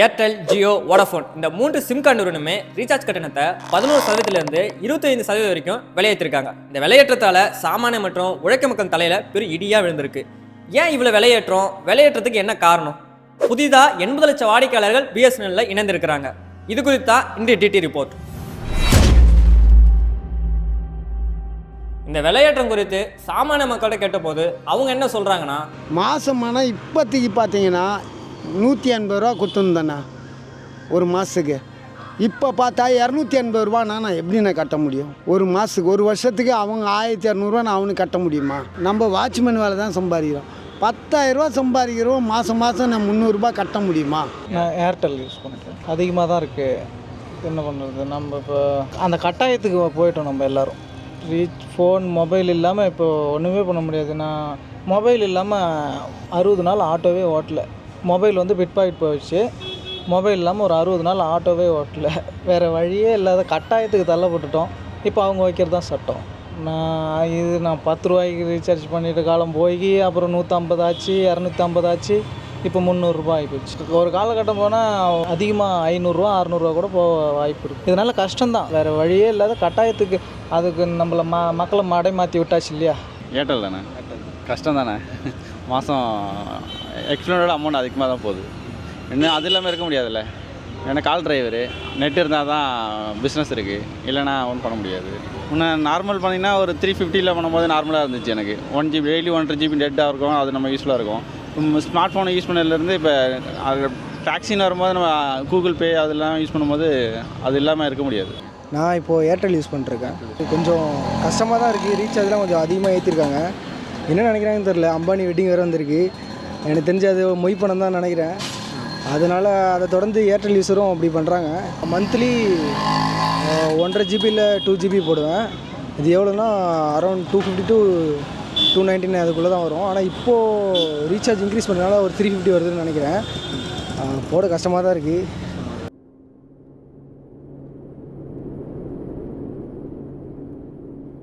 Airtel, Jio, Vodafone இந்த 3 sim card நிறுவனமே recharge கட்டணத்தை 11% 25% வரைக்கும் விலையேற்றிருக்காங்க. இந்த விலையேற்றத்தால சாமானிய மற்றும் உழைக்க மக்கள் தலையில பெரிய இடியா விழுந்திருக்கு. ஏன் இவ்வளவு விலையேற்றத்துக்கு என்ன காரணம்? புதிதா 80 லட்சம் வாடிக்கையாளர்கள் பிஎஸ்என்எல்ல இணைந்திருக்கிறாங்க. இது குறித்தா இன்றைய டிடி ரிப்போர்ட். இந்த விலையேற்றம் குறித்து சாமானிய மக்கள்கிட்ட கேட்டபோது அவங்க என்ன சொல்றாங்கன்னா, மாதமான இப்போதைக்கு பார்த்தீங்கன்னா 180 ரூபா கொடுத்துருந்தேண்ணா ஒரு மாதத்துக்கு. இப்போ பார்த்தா 280 ரூபா நான் எப்படிண்ணா கட்ட முடியும்? ஒரு மாதத்துக்கு, ஒரு வருஷத்துக்கு அவங்க 1200 நான் அவனுக்கு கட்ட முடியுமா? நம்ம வாட்ச்மேன் வேலை தான் சம்பாதிக்கிறோம். 10,000 ரூபா சம்பாதிக்கிறோம், மாதம் நான் 300 ரூபா கட்ட முடியுமா? நான் ஏர்டெல் யூஸ் பண்ணுறேன். அதிகமாக தான் இருக்குது. என்ன பண்ணுறது, நம்ம இப்போ அந்த கட்டாயத்துக்கு போயிட்டோம். நம்ம எல்லோரும் ஃபோன் மொபைல் இல்லாமல் இப்போ ஒன்றுமே பண்ண முடியாது. நான் மொபைல் இல்லாமல் 60 நாள் ஆட்டோவே ஓட்டலை. மொபைல் வந்து பிட் பாக்கெட் போயிடுச்சு. மொபைல் இல்லாமல் ஒரு 60 நாள் ஆட்டோவே ஓட்டலை. வேறு வழியே இல்லாத கட்டாயத்துக்கு தள்ளப்பட்டுட்டோம். இப்போ அவங்க வைக்கிறது தான் சட்டம். நான் 10 ரூபாய்க்கு ரீசார்ஜ் பண்ணிட்டு காலம் போய் அப்புறம் 150 ஆச்சு, 250 ஆச்சு, இப்போ 300 ரூபா ஆகிப்போச்சு. ஒரு காலகட்டம் போனால் அதிகமாக 500 600 கூட போக வாய்ப்பு இருக்குது. இதனால் கஷ்டம்தான், வேறு வழியே இல்லாத கட்டாயத்துக்கு அதுக்கு நம்மளை மக்களை மடை மாற்றி விட்டாச்சு இல்லையா? ஏர்டெல் தானே, கஷ்டம் தானே. மாதம் எக்ஸ்பிளோட அமௌண்ட் அதிகமாக தான் போகுது. இன்னும் அது இல்லாமல் இருக்க முடியாதுல்ல. ஏன்னா கால் டிரைவரு, நெட் இருந்தால் தான் பிஸ்னஸ் இருக்குது, இல்லைனா ஒன்றும் பண்ண முடியாது. முன்னே நார்மல் பண்ணிங்கன்னா ஒரு 350 பண்ணும்போது நார்மலாக இருந்துச்சு. எனக்கு 1 GB டெய்லி 1.5 GB டெட்டாக இருக்கும், அது நம்ம யூஸ்ஃபுல்லாக இருக்கும். ஸ்மார்ட் ஃபோனை யூஸ் பண்ணதுலேருந்து இப்போ அது டாக்ஸின்னு வரும்போது நம்ம கூகுள் பே அதெல்லாம் யூஸ் பண்ணும்போது அது இல்லாமல் இருக்க முடியாது. நான் இப்போது ஏர்டெல் யூஸ் பண்ணிருக்கேன். கொஞ்சம் கஷ்டமாக தான் இருக்குது. ரீசார்ஜ்லாம் கொஞ்சம் அதிகமாக ஏற்றிருக்காங்க. என்ன நினைக்கிறாங்கன்னு தெரில. அம்பானி வெட்டிங் வேறு வந்திருக்கு. எனக்கு தெரிஞ்சு அது மொய் பணம் தான் நினைக்கிறேன். அதனால் அதை தொடர்ந்து ஏர்டெல் யூஸரும் அப்படி பண்ணுறாங்க. மந்த்லி 1.5 GB இல்லை 2 GB போடுவேன். இது எவ்வளோன்னா அரௌண்ட் 250 to 299 அதுக்குள்ளே தான் வரும். ஆனால் இப்போது ரீசார்ஜ் இன்க்ரீஸ் பண்ணனால ஒரு 350 வருதுன்னு நினைக்கிறேன். போட கஷ்டமாக தான் இருக்குது.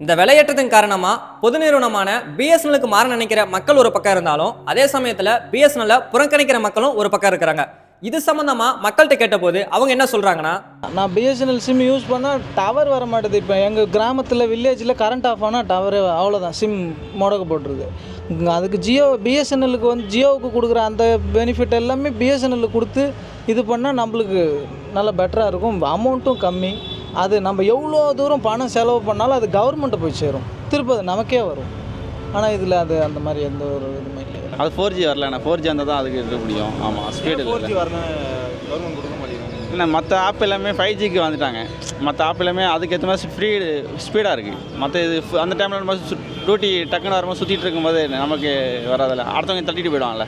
இந்த விலையேற்றத்தின் காரணமா பொது நிறுவனமான பிஎஸ்என்எலுக்கு மாற நினைக்கிற மக்கள் ஒரு பக்கம் இருந்தாலும், அதே சமயத்துல பிஎஸ்என்எல்ல புறக்கணிக்கிற மக்களும் ஒரு பக்கம் இருக்கிறாங்க. இது சம்பந்தமா மக்கள்கிட்ட கேட்டபோது அவங்க என்ன சொல்றாங்கன்னா, நான் பிஎஸ்என்எல் சிம் யூஸ் பண்ணால் டவர் வர மாட்டேது. இப்போ எங்கள் கிராமத்தில் வில்லேஜில் கரண்ட் ஆஃப் ஆனால் டவர் அவ்வளோதான், சிம் முடக்க போட்டுருது. அதுக்கு பிஎஸ்என்எல்லுக்கு வந்து ஜியோவுக்கு கொடுக்குற அந்த பெனிஃபிட் எல்லாமே பிஎஸ்என்எல்லுக்கு கொடுத்து இது பண்ணால் நம்மளுக்கு நல்லா பெட்டராக இருக்கும். அமௌண்ட்டும் கம்மி. அது நம்ம எவ்வளோ தூரம் பணம் செலவு பண்ணாலும் அது கவர்மெண்ட்டை போய் சேரும், திருப்பி அது நமக்கே வரும். ஆனால் இதில் அது அந்த மாதிரி எந்த ஒரு இதுவுமே இல்லை. அது 4G வரல. நான் 4G இருந்தால் தான் அதுக்கு இருக்க முடியும். ஆமாம், ஸ்பீடு 4G வரணும், கவர்மெண்ட் கொடுக்க மாட்டேங்கிறாங்க. இல்லை, மற்ற ஆப் எல்லாமே 5Gக்கு வந்துட்டாங்க. மற்ற ஆப் எல்லாமே அதுக்கேற்ற மாதிரி ஸ்பீடாக இருக்குது. மற்ற இது அந்த டைமில் நம்ம டியூட்டி டக்குன்னு வரும்போது சுற்றிட்டு இருக்கும்போது நமக்கு வராதில்ல, அடுத்தவங்க தட்டிட்டு போயிடுவாங்கல்ல.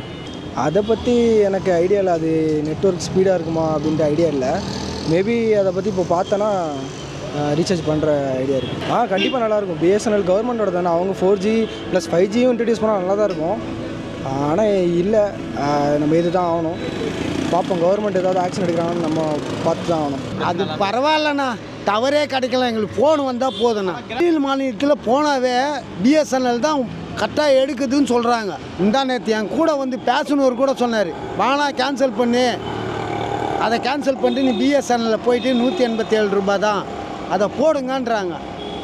அதை பற்றி எனக்கு ஐடியா இல்லை. அது நெட்வொர்க் ஸ்பீடாக இருக்குமா அப்படின்ட்டு ஐடியா இல்லை. மேபி அதை பற்றி இப்போ பார்த்தோன்னா ரீசார்ஜ் பண்ணுற ஐடியா இருக்குது. கண்டிப்பாக நல்லாயிருக்கும். பிஎஸ்என்எல் கவர்மெண்ட்டோட தானே, அவங்க 4G + 5Gயும் இன்ட்ரடியூஸ் பண்ணால் நல்லா தான் இருக்கும். ஆனால் இல்லை, நம்ம இது தான் ஆகணும். பார்ப்போம், கவர்மெண்ட் ஏதாவது ஆக்ஷன் எடுக்கிறாங்கன்னு நம்ம பார்த்து தான் ஆகணும். அது பரவாயில்லண்ணா, டவரே கிடைக்கல, எங்களுக்கு ஃபோன் வந்தால் போதுண்ணா. மாநிலத்தில் போனாவே பிஎஸ்என்எல் தான் கரெக்டாக எடுக்குதுன்னு சொல்கிறாங்க. நேற்று என் கூட வந்து பேசணுவர் கூட சொன்னார், வானா கேன்சல் பண்ணு, அதை கேன்சல் பண்ணிட்டு நீ பிஎஸ்என்எல்ல போயிட்டு 187 ரூபா தான், அதை போடுங்கன்றாங்க.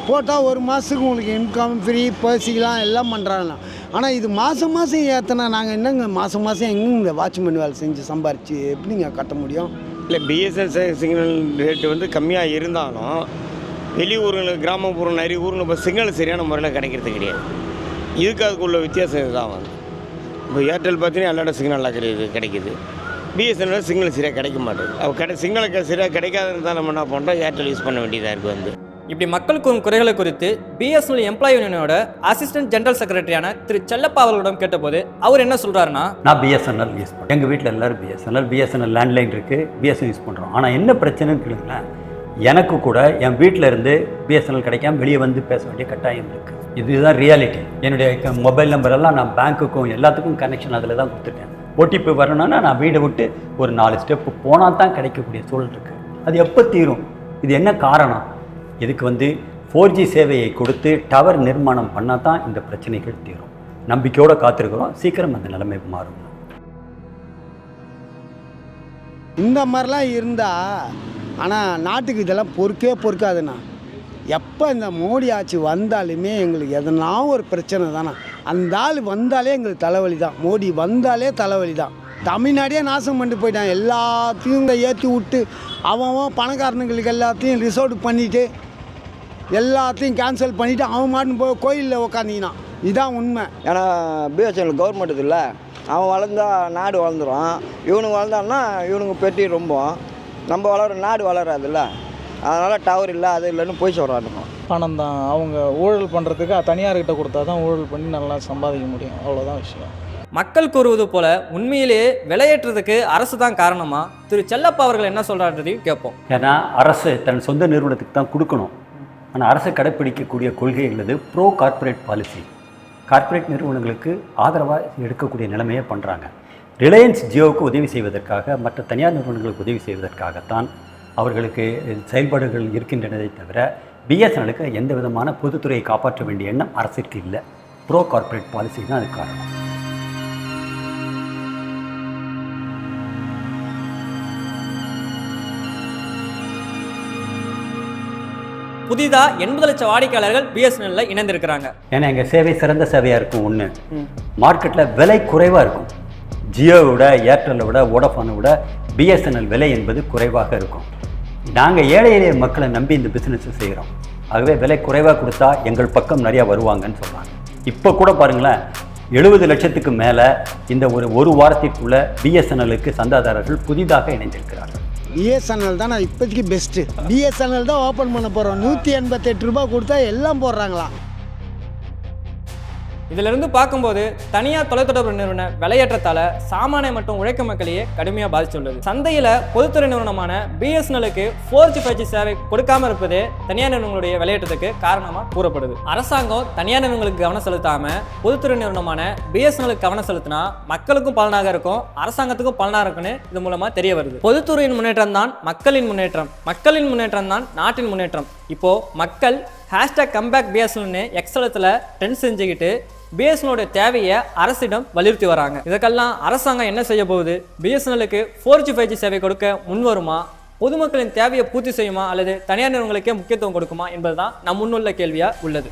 போட்டால் ஒரு மாதத்துக்கு உங்களுக்கு இன்கம் ஃப்ரீ, பேசிக்கலாம், எல்லாம் பண்ணுறாங்க. ஆனால் இது மாதம் ஏற்றினா நாங்கள் என்னங்க மாதம் எங்கேங்க வாட்ச்மேன் வேலை செஞ்சு சம்பாரித்து எப்படிங்க கட்ட முடியும்? இல்லை, பிஎஸ்என்எல் சிக்னல் ரேட்டு வந்து கம்மியாக இருந்தாலும் வெளியூருங்களுக்கு, கிராமப்புறம் நிறைய ஊருங்க இப்போ சிக்னல் சரியான முறையில் கிடைக்கிறது கிடையாது. இதுக்கு அதுக்குள்ள வித்தியாசம் இதுதான் வந்து. இப்போ ஏர்டெல் பார்த்தீங்கன்னா எல்லா சிக்னல் நல்லா கிடைக்குது. பிஎஸ்என்எல் சிக்னல் சரியாக கிடைக்க மாட்டேங்குது. அவள் சிக்னலுக்கு சரியாக கிடைக்காதுன்னு தான் நம்ம என்ன பண்ணுறோம், ஏர்டெல் யூஸ் பண்ண வேண்டியதாக இருக்குது வந்து. இப்படி மக்களுக்கு குறைகளை குறித்து பிஎஸ்என்எல் எம்ப்ளாயி யூனியனோட அசிஸ்டன்ட் ஜெனரல் செக்ரட்டரியான திரு செல்லப்பா அவர்களிடம் கேட்டபோது அவர் என்ன சொல்றாருன்னா, நான் பிஎஸ்என்எல் யூஸ் பண்ணுறேன். எங்கள் வீட்டில் எல்லாரும் பிஎஸ்என்எல் லேண்ட்லைன் இருக்குது, பிஎஸ்என்எல் யூஸ் பண்ணுறோம். ஆனால் என்ன பிரச்சனைன்னு கேளுங்களேன், எனக்கு கூட என் வீட்டில் இருந்து பிஎஸ்என்எல் கிடைக்காம வெளியே வந்து பேச வேண்டிய கட்டாயம் இருக்குது. இதுதான் ரியாலிட்டி. என்னுடைய மொபைல் நம்பரெல்லாம் நான் பேங்க்குக்கும் எல்லாத்துக்கும் கனெக்ஷன் அதில் தான் கொடுத்துருக்கேன். ஓடிபி வரணும்னா நான் வீடை விட்டு ஒரு 4 ஸ்டெப்பு போனால் தான் கிடைக்கக்கூடிய சூழல் இருக்குது. அது எப்போ தீரும்? இது என்ன காரணம்? இதுக்கு 4G சேவையை கொடுத்து டவர் நிர்மாணம் பண்ணால் தான் இந்த பிரச்சனைகள் தீரும். நம்பிக்கையோடு காத்திருக்கிறோம். சீக்கிரம் அந்த நிலைமை மாறும். இந்த மாதிரிலாம் இருந்தால் ஆனால் நாட்டுக்கு இதெல்லாம் பொறுக்காதுண்ணா. எப்போ இந்த மோடி ஆட்சி வந்தாலுமே எங்களுக்கு எதனா ஒரு பிரச்சனை தானே. அந்த ஆள் வந்தாலே எங்களுக்கு தலைவலி தான். மோடி வந்தாலே தலைவலி தான். தமிழ்நாடே நாசம் பண்ணிட்டு போயிட்டான். எல்லாத்தையும் இங்கே ஏற்றி விட்டு அவன் பணக்காரனுங்களுக்கு எல்லாத்தையும் ரிசோர்ட் பண்ணிவிட்டு எல்லாத்தையும் கேன்சல் பண்ணிவிட்டு அவன் மாட்டுன்னு போய் கோயிலில் உக்காந்திக்கினான். இதுதான் உண்மை. ஏன்னா பிஹெச்என்எல் கவர்மெண்ட் இது இல்லை, அவன் வளர்ந்தா நாடு வளர்ந்துடும். இவனுங்க வளர்ந்தான்னா இவனுங்க பெட்டி ரொம்ப நம்ம நாடு வளராதுல்ல. அதனால் டவர் இல்லை அது இல்லைன்னு போய் சொல்கிறானுங்க. பணம் தான். அவங்க ஊழல் பண்ணுறதுக்கு தனியார்கிட்ட கொடுத்தா தான் ஊழல் பண்ணி நல்லா சம்பாதிக்க முடியும். அவ்வளோதான் விஷயம். மக்கள் கூறுவது போல உண்மையிலேயே விலையேற்றத்துக்கு அரசு தான் காரணமா? திரு செல்லப்பா அவர்கள் என்ன சொல்றான்றதையும் கேட்போம். ஏன்னா அரசு தன் சொந்த நிறுவனத்துக்கு தான் கொடுக்கணும். ஆனால் அரசு கடைப்பிடிக்கக்கூடிய கொள்கை உள்ளது ப்ரோ கார்ப்பரேட் பாலிசி. கார்ப்பரேட் நிறுவனங்களுக்கு ஆதரவாக எடுக்கக்கூடிய நிலைமையை பண்ணுறாங்க. ரிலையன்ஸ் ஜியோவுக்கு உதவி செய்வதற்காக, மற்ற தனியார் நிறுவனங்களுக்கு உதவி செய்வதற்காகத்தான் அவர்களுக்கு செயல்பாடுகள் இருக்கின்றனதை தவிர பிஎஸ்என்எலுக்கு எந்த விதமான பொதுத்துறையை காப்பாற்ற வேண்டிய எண்ணம் அரசுக்கு இல்லை. ப்ரோ கார்ப்பரேட் பாலிசி தான் அதுக்கு காரணம். புதிதாக 80 லட்சம் வாடிக்கையாளர்கள் பிஎஸ்என்எல்ல இணைந்திருக்கிறாங்க. ஏன்னா எங்கள் சேவை சிறந்த சேவையாக இருக்கும். ஒன்று, மார்க்கெட்டில் விலை குறைவாக இருக்கும். ஜியோவை விட, ஏர்டெல்லை விட, வோடஃபோனை விட பிஎஸ்என்எல் விலை என்பது குறைவாக இருக்கும். நாங்கள் ஏழை எளிய மக்களை நம்பி இந்த பிஸ்னஸை செய்கிறோம். ஆகவே விலை குறைவாக கொடுத்தா எங்கள் பக்கம் நிறையா வருவாங்கன்னு சொல்கிறாங்க. இப்போ கூட பாருங்களேன், 70 லட்சத்துக்கு மேலே இந்த ஒரு வாரத்திற்குள்ள பிஎஸ்என்எலுக்கு சந்தாதாரர்கள் புதிதாக இணைந்திருக்கிறார்கள். பிஎஸ்என்எல் தான் நான் இப்போதைக்கு பெஸ்ட்டு. பிஎஸ்என்எல் தான் ஓப்பன் பண்ண போகிறோம். 188 ரூபா கொடுத்தா எல்லாம் போடுறாங்களா. இதிலிருந்து பார்க்கும்போது தனியார் தொலைத்தொடர்பு நிறுவன விலையேற்றத்தால சாமானிய மற்றும் உழைக்கும் மக்களையே கடுமையாக பாதிச்சுள்ளது. சந்தையில் பொதுத்துறை நிறுவனமான பிஎஸ்என்எலுக்கு 4G 5G சேவை கொடுக்காம இருப்பதே தனியார் நிறுவனங்களுடைய விலையேற்றத்துக்கு காரணமாக கூறப்படுது. அரசாங்கம் தனியார் நிறுவனங்களுக்கு கவனம் செலுத்தாம பொதுத்துறை நிறுவனமான பிஎஸ்என்எலுக்கு கவனம் செலுத்தினா மக்களுக்கும் பலனாக இருக்கும், அரசாங்கத்துக்கும் பலனாக இருக்குன்னு இது மூலமா தெரிய வருது. பொதுத்துறையின் முன்னேற்றம் தான் மக்களின் முன்னேற்றம், மக்களின் முன்னேற்றம் தான் நாட்டின் முன்னேற்றம். இப்போ மக்கள் #கம்பேக் பிஎஸ்என்எல்னு எக்ஸலத்தில் ட்ரெண்ட் செஞ்சுக்கிட்டு பிஎஸ்என்எலோட தேவையை அரசிடம் வலியுறுத்தி வராங்க. இதற்கெல்லாம் அரசாங்கம் என்ன செய்ய போகுது? பிஎஸ்என்எலுக்கு 4G 5G சேவை கொடுக்க முன்வருமா? பொதுமக்களின் தேவையை பூர்த்தி செய்யுமா? அல்லது தனியார் நிறுவனங்களுக்கே முக்கியத்துவம் கொடுக்குமா என்பதுதான் நம் முன்னுள்ள கேள்வியாக உள்ளது.